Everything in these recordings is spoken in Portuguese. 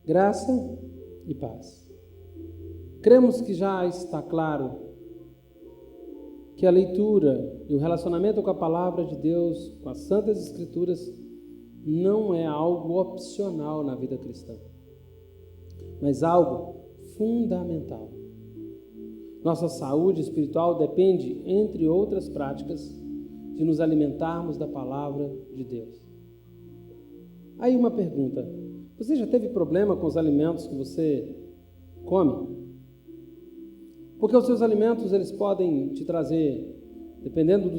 Graça e paz. Cremos que já está claro que a leitura e o relacionamento com a palavra de Deus, com as Santas Escrituras, não é algo opcional na vida cristã, mas algo fundamental. Nossa saúde espiritual depende, entre outras práticas, de nos alimentarmos da palavra de Deus. Aí uma pergunta: você já teve problema com os alimentos que você come? Porque os seus alimentos, eles podem te trazer, dependendo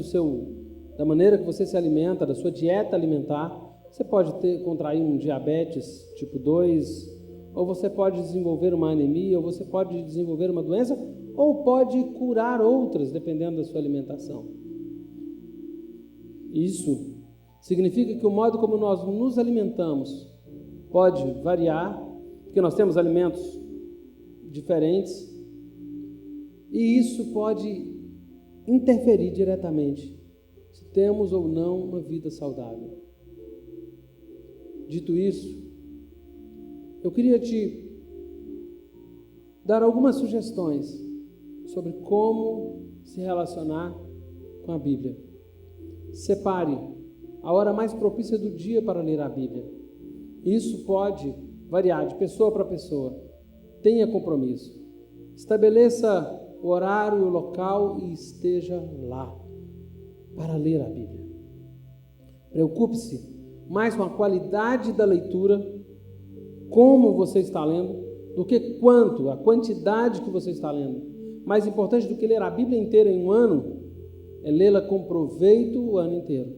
da maneira que você se alimenta, da sua dieta alimentar, você pode contrair um diabetes tipo 2, ou você pode desenvolver uma anemia, ou você pode desenvolver uma doença, ou pode curar outras, dependendo da sua alimentação. Isso significa que o modo como nós nos alimentamos pode variar, porque nós temos alimentos diferentes, e isso pode interferir diretamente se temos ou não uma vida saudável. Dito isso, eu queria te dar algumas sugestões sobre como se relacionar com a Bíblia. Separe a hora mais propícia do dia para ler a Bíblia. Isso pode variar de pessoa para pessoa. Tenha compromisso. Estabeleça o horário e o local e esteja lá para ler a Bíblia. Preocupe-se mais com a qualidade da leitura, como você está lendo, do que a quantidade que você está lendo. Mais importante do que ler a Bíblia inteira em um ano é lê-la com proveito o ano inteiro.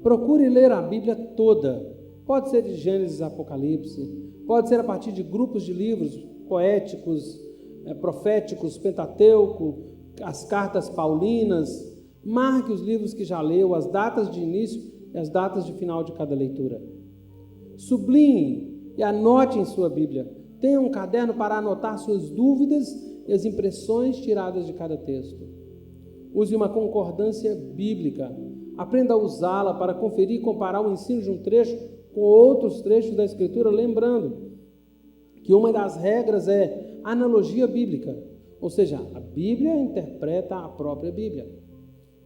Procure ler a Bíblia toda. Pode ser de Gênesis a Apocalipse, pode ser a partir de grupos de livros poéticos, proféticos, Pentateuco, as cartas paulinas. Marque os livros que já leu, as datas de início e as datas de final de cada leitura. Sublinhe e anote em sua Bíblia. Tenha um caderno para anotar suas dúvidas e as impressões tiradas de cada texto. Use uma concordância bíblica. Aprenda a usá-la para conferir e comparar o ensino de um trecho com outros trechos da Escritura, lembrando que uma das regras é analogia bíblica, ou seja, a Bíblia interpreta a própria Bíblia.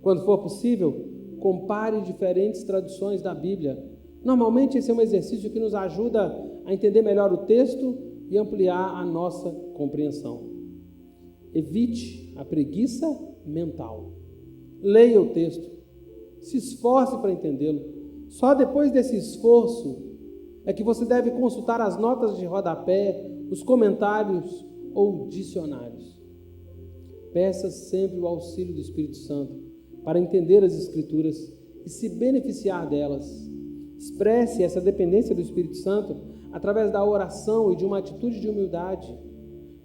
Quando for possível, compare diferentes traduções da Bíblia. Normalmente esse é um exercício que nos ajuda a entender melhor o texto e ampliar a nossa compreensão. Evite a preguiça mental. Leia o texto. Se esforce para entendê-lo. Só depois desse esforço é que você deve consultar as notas de rodapé, os comentários ou dicionários. Peça sempre o auxílio do Espírito Santo para entender as Escrituras e se beneficiar delas. Expresse essa dependência do Espírito Santo através da oração e de uma atitude de humildade.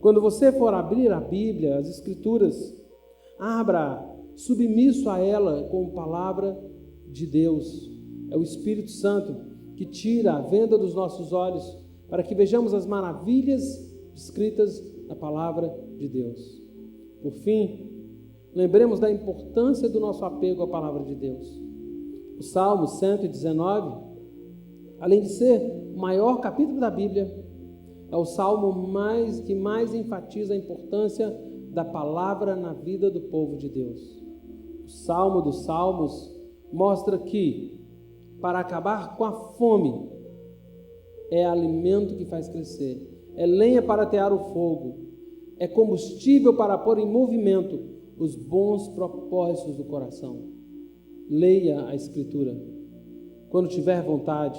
Quando você for abrir a Bíblia, as Escrituras, abra submisso a ela como palavra de Deus. É o Espírito Santo que tira a venda dos nossos olhos para que vejamos as maravilhas descritas na palavra de Deus. Por fim, lembremos da importância do nosso apego à palavra de Deus. O Salmo 119, além de ser o maior capítulo da Bíblia, é o salmo que mais enfatiza a importância da palavra na vida do povo de Deus. O Salmo dos Salmos mostra que, para acabar com a fome, é alimento que faz crescer, é lenha para atear o fogo, é combustível para pôr em movimento os bons propósitos do coração. Leia a Escritura quando tiver vontade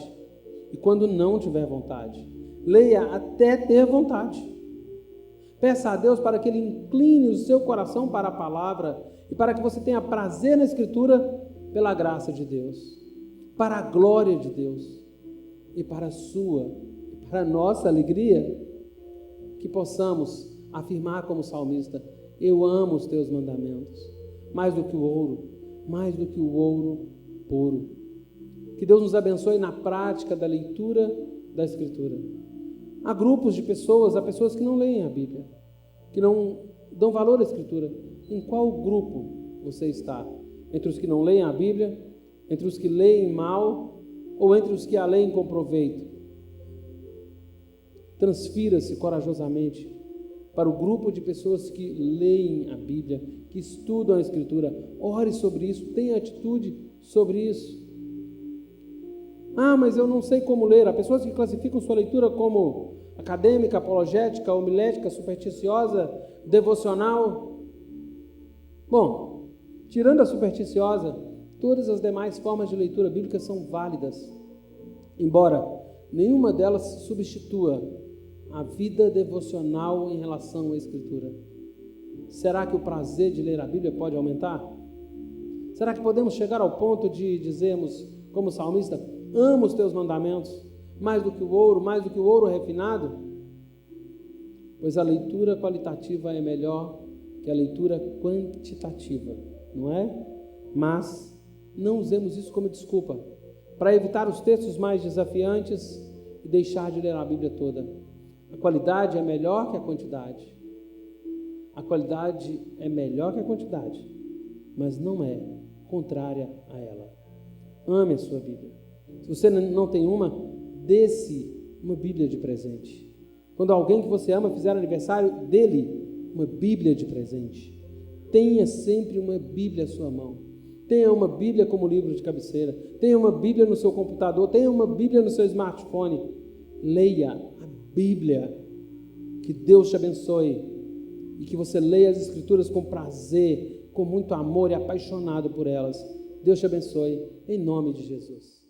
e quando não tiver vontade. Leia até ter vontade. Peça a Deus para que Ele incline o seu coração para a palavra e para que você tenha prazer na Escritura pela graça de Deus, para a glória de Deus e para a sua e para a nossa alegria, que possamos afirmar como salmista: eu amo os teus mandamentos, mais do que o ouro puro. Que Deus nos abençoe na prática da leitura da Escritura. Há grupos de pessoas, há pessoas que não leem a Bíblia, que não dão valor à Escritura. Em qual grupo você está? Entre os que não leem a Bíblia, entre os que leem mal ou entre os que a leem com proveito? Transfira-se corajosamente para o grupo de pessoas que leem a Bíblia, que estudam a Escritura. Ore sobre isso, tenha atitude sobre isso. Ah, mas eu não sei como ler. Há pessoas que classificam sua leitura como acadêmica, apologética, homilética, supersticiosa, devocional. Bom, tirando a supersticiosa, todas as demais formas de leitura bíblica são válidas, embora nenhuma delas substitua a vida devocional em relação à Escritura. Será que o prazer de ler a Bíblia pode aumentar? Será que podemos chegar ao ponto de dizermos, como o salmista, amo os teus mandamentos, mais do que o ouro refinado? Pois a leitura qualitativa é melhor que a leitura quantitativa, não é? Mas não usemos isso como desculpa para evitar os textos mais desafiantes e deixar de ler a Bíblia toda. A qualidade é melhor que a quantidade. A qualidade é melhor que a quantidade, mas não é contrária a ela. Ame a sua Bíblia. Se você não tem uma, dê-se uma Bíblia de presente. Quando alguém que você ama fizer aniversário, dê-lhe uma Bíblia de presente. Tenha sempre uma Bíblia à sua mão. Tenha uma Bíblia como livro de cabeceira. Tenha uma Bíblia no seu computador. Tenha uma Bíblia no seu smartphone. Leia a Bíblia. Que Deus te abençoe e que você leia as Escrituras com prazer, com muito amor e apaixonado por elas. Deus te abençoe, em nome de Jesus.